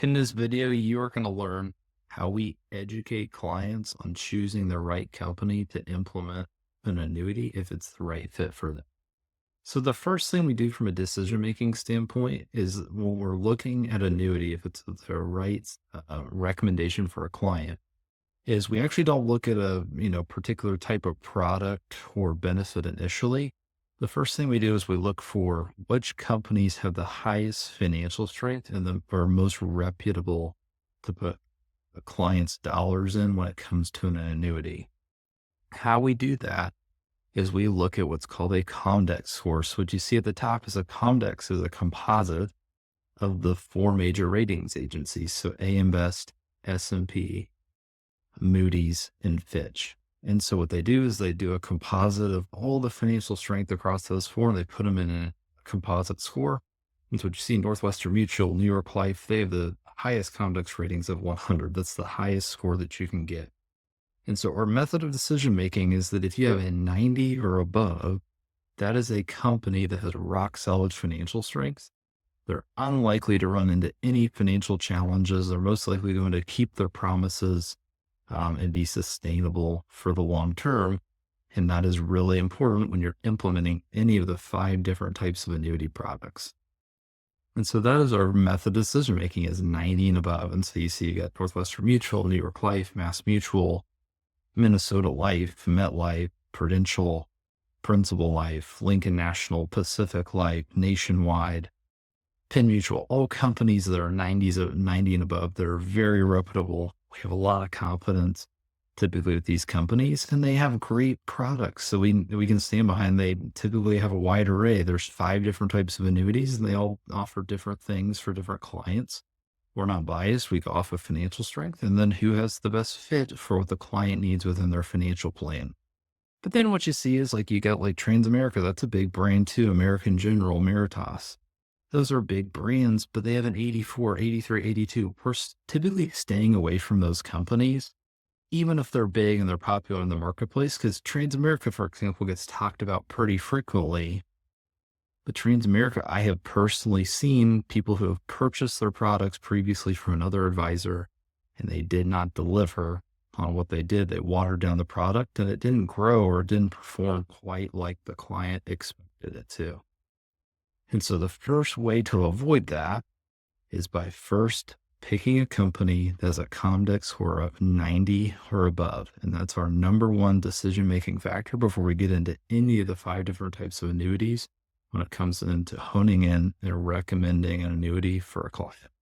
In this video, you are going to learn how we educate clients on choosing the right company to implement an annuity if it's the right fit for them. So the first thing we do from a decision-making standpoint is when we're looking at annuity, if it's the right recommendation for a client, is we actually don't look at a particular type of product or benefit initially. The first thing we do is we look for which companies have the highest financial strength and are most reputable to put a client's dollars in when it comes to an annuity. How we do that is we look at what's called a Comdex score. So what you see at the top is a Comdex is a composite of the four major ratings agencies. So AM Best, S&P, Moody's, and Fitch. And so what they do is they do a composite of all the financial strength across those four, and they put them in a composite score. And so what you see, Northwestern Mutual, New York Life, they have the highest Comdex ratings of 100. That's the highest score that you can get. And so our method of decision making is that if you have a 90 or above, that is a company that has rock solid financial strength. They're unlikely to run into any financial challenges. They're most likely going to keep their promises and be sustainable for the long term. And that is really important when you're implementing any of the 5 different types of annuity products. And so that is our method of decision making is 90 and above. And so you see, you got Northwestern Mutual, New York Life, Mass Mutual, Minnesota Life, MetLife, Prudential, Principal Life, Lincoln National, Pacific Life, Nationwide, Penn Mutual, all companies that are 90 and above. They're very reputable. We have a lot of confidence typically with these companies, and they have great products. So we can stand behind. They typically have a wide array. There's 5 different types of annuities, and they all offer different things for different clients. We're not biased. We go off of financial strength and then who has the best fit for what the client needs within their financial plan. But then what you see is like you got like Transamerica. That's a big brand too. American General, Meritas. Those are big brands, but they have an 84, 83, 82. We're typically staying away from those companies, even if they're big and they're popular in the marketplace, because Transamerica, for example, gets talked about pretty frequently. But Transamerica, I have personally seen people who have purchased their products previously from another advisor and they did not deliver on what they did. They watered down the product and it didn't grow or it didn't perform quite like the client expected it to. And so the first way to avoid that is by first picking a company that has a Comdex score of 90 or above. And that's our number one decision-making factor before we get into any of the 5 different types of annuities when it comes into honing in and recommending an annuity for a client.